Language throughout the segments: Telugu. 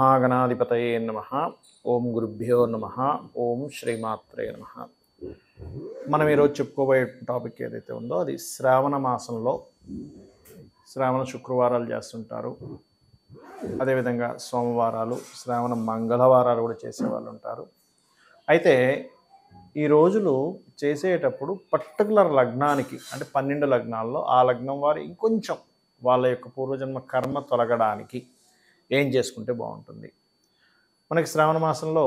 శ్రీమహాగణాధిపతయే నమః. ఓం గురుభ్యో నమః. ఓం శ్రీమాత్రే నమః. మనం ఈరోజు చెప్పుకోబోయే టాపిక్ ఏదైతే ఉందో అది శ్రావణ మాసంలో శ్రావణ శుక్రవారాలు చేస్తుంటారు. అదేవిధంగా సోమవారాలు, శ్రావణ మంగళవారాలు కూడా చేసేవాళ్ళు ఉంటారు. అయితే ఈ రోజులు చేసేటప్పుడు పర్టికులర్ లగ్నానికి అంటే 12 లగ్నాల్లో ఆ లగ్నం వారు ఇంకొంచెం వాళ్ళ యొక్క పూర్వజన్మ కర్మ తొలగడానికి ఏం చేసుకుంటే బాగుంటుంది. మనకి శ్రావణ మాసంలో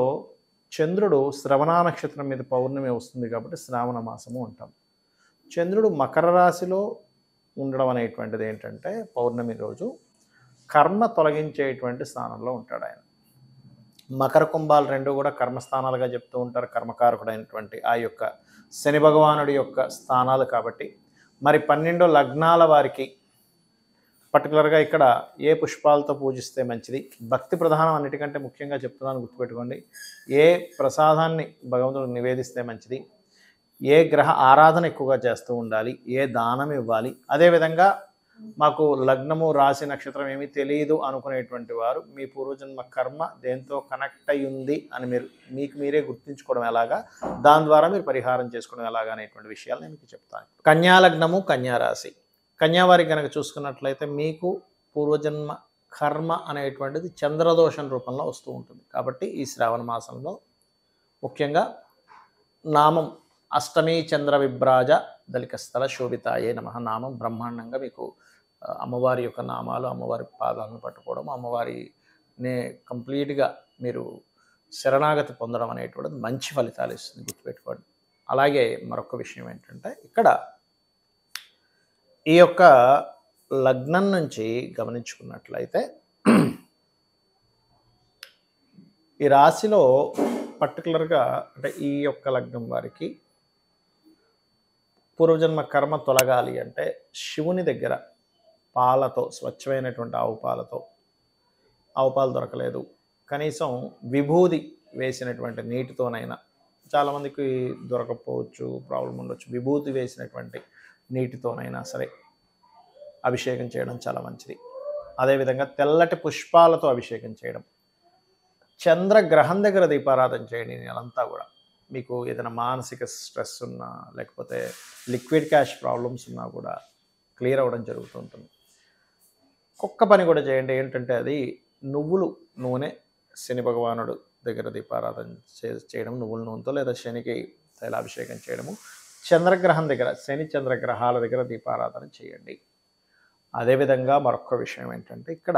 చంద్రుడు శ్రవణ నక్షత్రం మీద పౌర్ణమి వస్తుంది కాబట్టి శ్రావణ మాసము అంటాం. చంద్రుడు మకర రాశిలో ఉండడం అనేటువంటిది ఏంటంటే పౌర్ణమి రోజు కర్మ తొలగించేటువంటి స్థానంలో ఉంటాడు ఆయన. మకర కుంభాలు రెండు కూడా కర్మస్థానాలుగా చెప్తూ ఉంటారు. కర్మకారకుడైనటువంటి ఆ యొక్క శని భగవానుడి యొక్క స్థానాలు కాబట్టి మరి 12 లగ్నాల వారికి పర్టికులర్గా ఇక్కడ ఏ పుష్పాలతో పూజిస్తే మంచిది, భక్తి ప్రధానం అన్నిటికంటే ముఖ్యంగా చెప్తున్నాను, గుర్తుపెట్టుకోండి. ఏ ప్రసాదాన్ని భగవంతుడికి నివేదిస్తే మంచిది, ఏ గ్రహ ఆరాధన ఎక్కువగా చేస్తూ ఉండాలి, ఏ దానం ఇవ్వాలి, అదేవిధంగా మాకు లగ్నము రాశి నక్షత్రం ఏమీ తెలియదు అనుకునేటువంటి వారు మీ పూర్వజన్మ కర్మ దేంతో కనెక్ట్ అయి ఉంది అని మీకు మీరే గుర్తించుకోవడం ఎలాగా, దాని ద్వారా మీరు పరిహారం చేసుకోవడం ఎలాగా అనేటువంటి విషయాలు నేను మీకు చెప్తాను. కన్యా లగ్నము, కన్యా రాశి. కన్యావారికి కనుక చూసుకున్నట్లయితే మీకు పూర్వజన్మ కర్మ అనేటువంటిది చంద్రదోషం రూపంలో వస్తూ ఉంటుంది. కాబట్టి ఈ శ్రావణ మాసంలో ముఖ్యంగా నామం అష్టమి చంద్ర విభ్రాజ దళికస్థల శోభితాయే నమః నామం బ్రహ్మాండంగా మీకు అమ్మవారి యొక్క నామాలు, అమ్మవారి పాదాలను పట్టుకోవడం, అమ్మవారినే కంప్లీట్గా మీరు శరణాగతి పొందడం అనేటువంటిది మంచి ఫలితాలు ఇస్తుంది, గుర్తుపెట్టుకోండి. అలాగే మరొక విషయం ఏంటంటే ఇక్కడ ఈ యొక్క లగ్నం నుంచి గమనించుకున్నట్లయితే ఈ రాశిలో పర్టికులర్గా అంటే ఈ యొక్క లగ్నం వారికి పూర్వజన్మ కర్మ తొలగాలి అంటే శివుని దగ్గర పాలతో, స్వచ్ఛమైనటువంటి ఆవు పాలు దొరకలేదు, కనీసం విభూది వేసినటువంటి నీటితోనైనా, చాలామందికి దొరకకపోవచ్చు, ప్రాబ్లం ఉండొచ్చు, విభూతి వేసినటువంటి నీటితోనైనా సరే అభిషేకం చేయడం చాలా మంచిది. అదేవిధంగా తెల్లటి పుష్పాలతో అభిషేకం చేయడం, చంద్రగ్రహం దగ్గర దీపారాధన చేయండి. నెలంతా కూడా మీకు ఏదైనా మానసిక స్ట్రెస్ ఉన్నా లేకపోతే లిక్విడ్ క్యాష్ ప్రాబ్లమ్స్ ఉన్నా కూడా క్లియర్ అవ్వడం జరుగుతుంటుంది. ఒక్క పని కూడా చేయండి, ఏంటంటే అది నువ్వులు నూనె, శని భగవానుడు దగ్గర దీపారాధన చేయడం నువ్వుల నూనెతో, లేదా శనికి తైలాభిషేకం చేయడము, చంద్రగ్రహం దగ్గర శని చంద్రగ్రహాల దగ్గర దీపారాధన చేయండి. అదేవిధంగా మరొక విషయం ఏంటంటే ఇక్కడ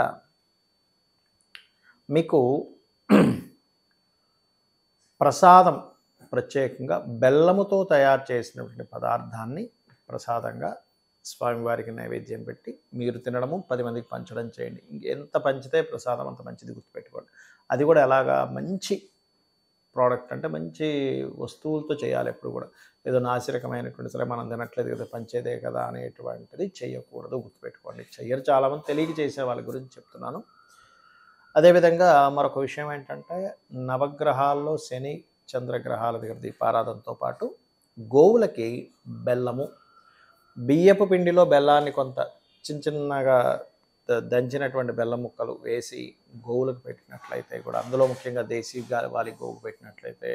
మీకు ప్రసాదం ప్రత్యేకంగా బెల్లముతో తయారు చేసినటువంటి పదార్థాన్ని ప్రసాదంగా స్వామివారికి నైవేద్యం పెట్టి మీరు తినడము, 10 మందికి పంచడం చేయండి. ఎంత పంచితే ప్రసాదం అంత మంచిది, గుర్తుపెట్టుకోండి. అది కూడా ఎలాగా మంచి ప్రోడక్ట్ అంటే మంచి వస్తువులతో చేయాలి. ఎప్పుడు కూడా ఏదో నాసిరకమైనటువంటి సరే మనం తినట్లేదు కదా పంచేదే కదా అనేటువంటిది చేయకూడదు, గుర్తుపెట్టుకోండి. చెయ్యరు చాలామంది, తెలియక చేసే వాళ్ళ గురించి చెప్తున్నాను. అదేవిధంగా మరొక విషయం ఏంటంటే నవగ్రహాల్లో శని చంద్రగ్రహాల దగ్గర దీపారాధనతో పాటు గోవులకి బెల్లము, బియ్యపు పిండిలో బెల్లాన్ని కొంత చిన్నగా దంచినటువంటి బెల్లం ముక్కలు వేసి గోవులకు పెట్టినట్లయితే కూడా, అందులో ముఖ్యంగా దేశీ వాలి గోవు పెట్టినట్లయితే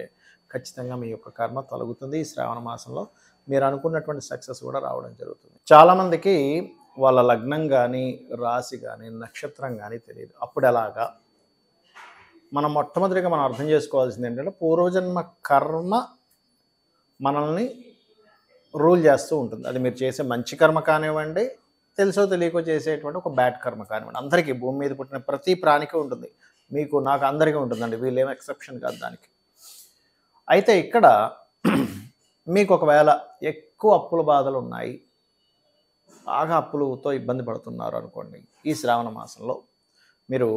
ఖచ్చితంగా మీ యొక్క కర్మ తొలగుతుంది. ఈ శ్రావణ మాసంలో మీరు అనుకున్నటువంటి సక్సెస్ కూడా రావడం జరుగుతుంది. చాలామందికి వాళ్ళ లగ్నం కానీ, రాశి కానీ, నక్షత్రం కానీ తెలియదు. అప్పుడు ఎలాగా మనం మొట్టమొదటిగా మనం అర్థం చేసుకోవాల్సింది ఏంటంటే పూర్వజన్మ కర్మ మనల్ని రూల్ చేస్తూ ఉంటుంది. అది మీరు చేసే మంచి కర్మ కానివ్వండి, తెలుసో తెలియకో చేసేటువంటి ఒక బ్యాడ్ కర్మ కానివ్వండి, అందరికీ భూమి మీద పుట్టిన ప్రతి ప్రాణికి ఉంటుంది. మీకు, నాకు, అందరికీ ఉంటుందండి, వీళ్ళేమో ఎక్సెప్షన్ కాదు దానికి. అయితే ఇక్కడ మీకు ఒకవేళ ఎక్కువ అప్పుల బాధలు ఉన్నాయి, బాగా అప్పులతో ఇబ్బంది పడుతున్నారు అనుకోండి, ఈ శ్రావణ మాసంలో మీరు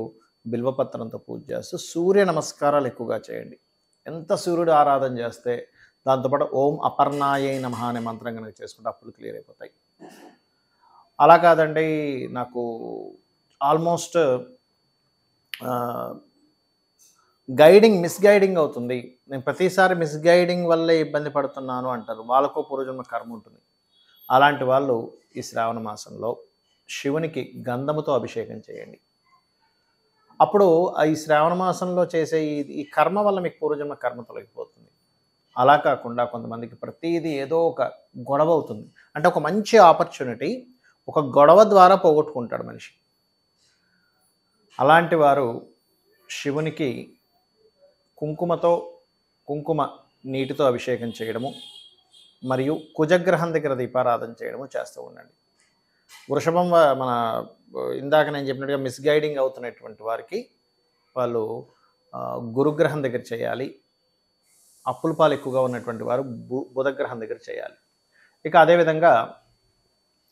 బిల్వపత్రంతో పూజ చేస్తూ సూర్య నమస్కారాలు ఎక్కువగా చేయండి. ఎంత సూర్యుడు ఆరాధన చేస్తే దాంతోపాటు ఓం అపర్ణాయై నమః అనే మంత్రం కనుక చేసుకుంటే అప్పులు క్లియర్ అయిపోతాయి. అలా కాదండి, నాకు ఆల్మోస్ట్ మిస్గైడింగ్ అవుతుంది, నేను ప్రతిసారి మిస్గైడింగ్ వల్లే ఇబ్బంది పడుతున్నాను అంటారు. వాళ్ళకో పూర్వజన్మ కర్మ ఉంటుంది. అలాంటి వాళ్ళు ఈ శ్రావణ మాసంలో శివునికి గంధముతో అభిషేకం చేయండి. అప్పుడు ఈ శ్రావణ మాసంలో చేసే ఈ కర్మ వల్ల మీకు పూర్వజన్మ కర్మ తొలగిపోతుంది. అలా కాకుండా కొంతమందికి ప్రతీదీ ఏదో ఒక గొడవ అవుతుంది. అంటే ఒక మంచి ఆపర్చునిటీ ఒక గొడవ ద్వారా పోగొట్టుకుంటాడు మనిషి. అలాంటి వారు శివునికి కుంకుమ నీటితో అభిషేకం చేయడము, మరియు కుజగ్రహం దగ్గర దీపారాధన చేయడము చేస్తూ ఉండండి. వృషభం మన ఇందాక నేను చెప్పినట్టుగా మిస్గైడింగ్ అవుతున్నటువంటి వారికి వాళ్ళు గురుగ్రహం దగ్గర చేయాలి. అప్పుల పాలు ఎక్కువగా ఉన్నటువంటి వారు బుధగ్రహం దగ్గర చేయాలి. ఇక అదేవిధంగా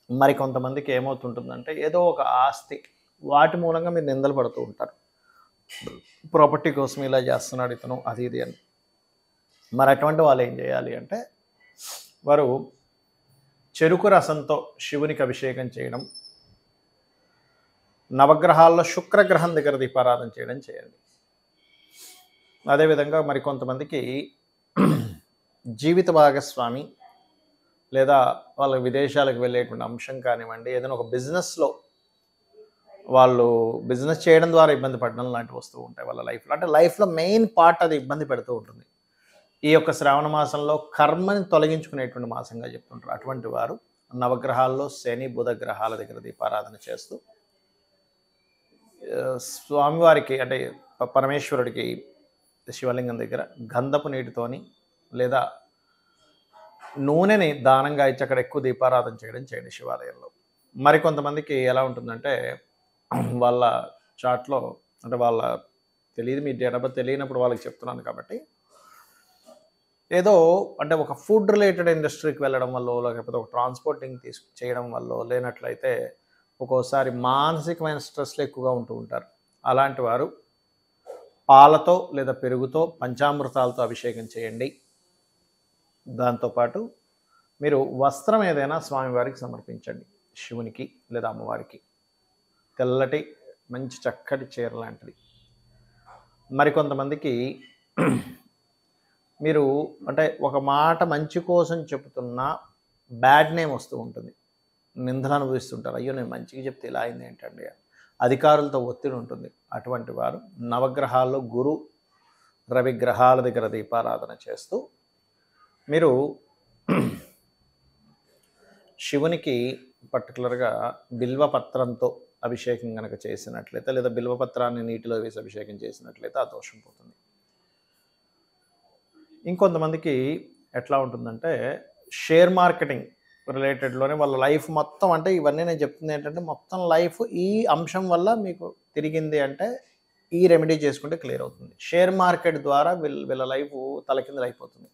మరి కొంతమందికి ఏమవుతుంటుందంటే ఏదో ఒక ఆస్తి వాటి మూలంగా మీరు నిందలు పడుతూ ఉంటారు. ప్రాపర్టీ కోసం ఇలా చేస్తున్నాడు ఇతను, అది ఇది అని. మరి అటువంటి వాళ్ళు ఏం చేయాలి అంటే వారు చెరుకు రసంతో శివునికి అభిషేకం చేయడం, నవగ్రహాల్లో శుక్రగ్రహం దగ్గర దీపారాధన చేయడం చేయండి. అదేవిధంగా మరి కొంతమందికి జీవిత భాగస్వామి లేదా వాళ్ళ విదేశాలకు వెళ్ళేటువంటి అంశం కానివ్వండి, ఏదైనా ఒక బిజినెస్లో వాళ్ళు బిజినెస్ చేయడం ద్వారా ఇబ్బంది పడడం లాంటివి వస్తూ ఉంటాయి వాళ్ళ లైఫ్లో. అంటే లైఫ్లో మెయిన్ పార్ట్ అది ఇబ్బంది పెడుతూ ఉంటుంది. ఈ యొక్క శ్రావణ మాసంలో కర్మని తొలగించుకునేటువంటి మాసంగా చెప్తుంటారు. అటువంటి వారు నవగ్రహాల్లో శని బుధ గ్రహాల దగ్గర దీపారాధన చేస్తూ స్వామివారికి అంటే పరమేశ్వరుడికి శివలింగం దగ్గర గంధపు నీటితోని లేదా నూనెని దానంగా ఇచ్చి అక్కడ ఎక్కువ దీపారాధన చేయడం చేయండి శివాలయంలో. మరికొంతమందికి ఎలా ఉంటుందంటే వాళ్ళ చాట్లో అంటే వాళ్ళ తెలియదు, మీ డేట్ ఆఫ్ బర్త్ తెలియనప్పుడు వాళ్ళకి చెప్తున్నాను కాబట్టి, ఏదో అంటే ఒక ఫుడ్ రిలేటెడ్ ఇండస్ట్రీకి వెళ్ళడం వల్ల లేకపోతే ఒక ట్రాన్స్పోర్టింగ్ చేయడం వల్ల లేనట్లయితే ఒక్కోసారి మానసికమైన స్ట్రెస్లు ఎక్కువగా ఉంటూ ఉంటారు. అలాంటి వారు పాలతో లేదా పెరుగుతో పంచామృతాలతో అభిషేకం చేయండి. దాంతోపాటు మీరు వస్త్రం ఏదైనా స్వామివారికి సమర్పించండి, శివునికి లేదా అమ్మవారికి. తెల్లటి మంచి చక్కటి చీర లాంటిది. మరికొంతమందికి మీరు అంటే ఒక మాట మంచి కోసం చెబుతున్నా బ్యాడ్ నేమ్ వస్తూ ఉంటుంది, నిందలు అనుభవిస్తుంటారు. అయ్యో నేను మంచిగా చెప్తే ఇలా అయింది ఏంటండి, అధికారులతో ఒత్తిడి ఉంటుంది. అటువంటి వారు నవగ్రహాల్లో గురు రవి గ్రహాల దగ్గర దీపారాధన చేస్తూ మీరు శివునికి పర్టికులర్గా బిల్వపత్రంతో అభిషేకం కనుక చేసినట్లయితే లేదా బిల్వపత్రాన్ని నీటిలో వేసి అభిషేకం చేసినట్లయితే ఆ దోషం పోతుంది. ఇంకొంతమందికి ఎట్లా ఉంటుందంటే షేర్ మార్కెటింగ్ రిలేటెడ్లోనే వాళ్ళ లైఫ్ మొత్తం, అంటే ఇవన్నీ నేను చెప్తుంది ఏంటంటే మొత్తం లైఫ్ ఈ అంశం వల్ల మీకు తిరిగింది అంటే ఈ రెమెడీ చేసుకుంటే క్లియర్ అవుతుంది. షేర్ మార్కెట్ ద్వారా వీళ్ళ లైఫ్ తలకిందులు అయిపోతుంది.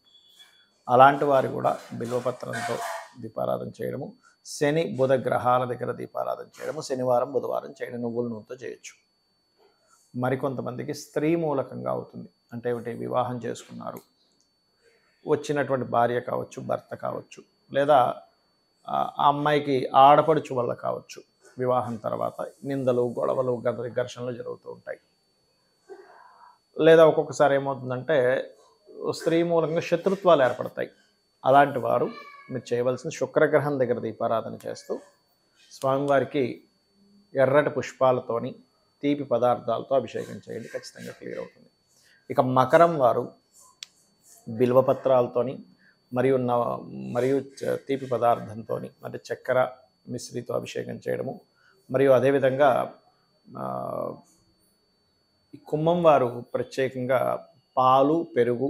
అలాంటి వారు కూడా బిల్వపత్రంతో దీపారాధన చేయడము, శని బుధ గ్రహాల దగ్గర దీపారాధన చేయడము, శనివారం బుధవారం చేయడం, నువ్వుల నూనెతో చేయొచ్చు. మరికొంతమందికి స్త్రీ మూలకంగా అవుతుంది. అంటే ఏమిటి, వివాహం చేసుకున్నారు, వచ్చినటువంటి భార్య కావచ్చు, భర్త కావచ్చు, లేదా ఆ అమ్మాయికి ఆడపడుచు వల్ల కావచ్చు, వివాహం తర్వాత నిందలు గొడవలు ఘర్షణలు జరుగుతూ ఉంటాయి. లేదా ఒక్కొక్కసారి ఏమవుతుందంటే స్త్రీ మూలంగా శత్రుత్వాలు ఏర్పడతాయి. అలాంటి వారు మీరు చేయవలసిన శుక్రగ్రహం దగ్గర దీపారాధన చేస్తూ స్వామివారికి ఎర్రటి పుష్పాలతోని తీపి పదార్థాలతో అభిషేకం చేయండి, ఖచ్చితంగా క్లియర్ అవుతుంది. ఇక మకరం వారు బిల్వపత్రాలతోని మరియు తీపి పదార్థంతో అంటే చక్కెర మిశ్రితో అభిషేకం చేయడము, మరియు అదేవిధంగా ఈ కుంభం వారు ప్రత్యేకంగా పాలు పెరుగు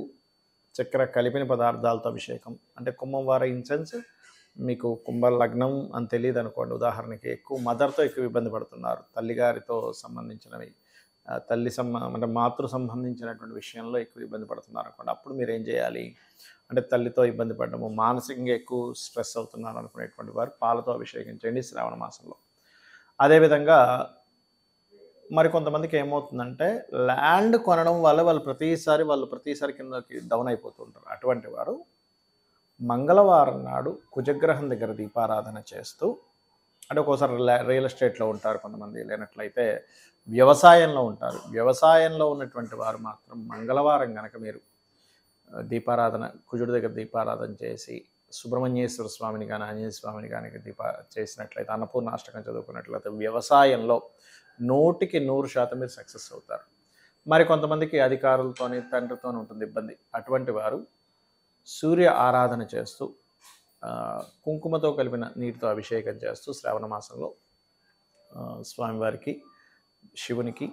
చక్కెర కలిపిన పదార్థాలతో అభిషేకం. అంటే కుంభం వారు ఇన్ సెన్స్ మీకు కుంభ లగ్నం అని తెలియదు అనుకోండి, ఉదాహరణకి ఎక్కువ మదర్తో ఎక్కువ ఇబ్బంది పడుతున్నారు, తల్లిగారితో సంబంధించినవి అంటే మాతృ సంబంధించినటువంటి విషయంలో ఎక్కువ ఇబ్బంది పడుతున్నారు అనుకోండి, అప్పుడు మీరు ఏం చేయాలి అంటే తల్లితో ఇబ్బంది పడడము, మానసికంగా ఎక్కువ స్ట్రెస్ అవుతున్నారు అనుకునేటువంటి వారు పాలతో అభిషేకం చేయండి శ్రావణ మాసంలో. అదేవిధంగా మరికొంతమందికి ఏమవుతుందంటే ల్యాండ్ కొనడం వల్ల వాళ్ళు ప్రతిసారి కిందకి డౌన్ అయిపోతుంటారు. అటువంటి వారు మంగళవారం నాడు కుజగ్రహం దగ్గర దీపారాధన చేస్తూ, అంటే ఒక్కోసారి రియల్ ఎస్టేట్లో ఉంటారు కొంతమంది, లేనట్లయితే వ్యవసాయంలో ఉంటారు. వ్యవసాయంలో ఉన్నటువంటి వారు మాత్రం మంగళవారం కనుక మీరు దీపారాధన కుజుడి దగ్గర దీపారాధన చేసి సుబ్రహ్మణ్యేశ్వర స్వామిని కానీ ఆంజనేయ స్వామిని కానీ చేసినట్లయితే, అన్నపూర్ణాష్టకం చదువుకున్నట్లయితే వ్యవసాయంలో 100% మీరు సక్సెస్ అవుతారు. మరి కొంతమందికి అధికారులతోని తండ్రితోని ఉంటుంది ఇబ్బంది. అటువంటి వారు సూర్య ఆరాధన చేస్తూ కుంకుమతో కలిపిన నీటితో అభిషేకం చేస్తూ శ్రావణ మాసంలో స్వామివారికి, శివునికి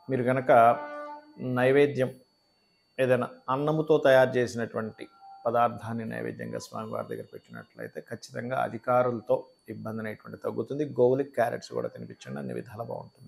మీరు కనుక నైవేద్యం ఏదైనా అన్నముతో తయారు చేసినటువంటి పదార్థాన్ని నైవేద్యంగా స్వామివారి దగ్గర పెట్టినట్లయితే ఖచ్చితంగా అధికారులతో ఇబ్బంది అనేటువంటి తగ్గుతుంది. గోవులకి క్యారెట్స్ కూడా తినిపించండి, అన్ని విధాలు బాగుంటుంది.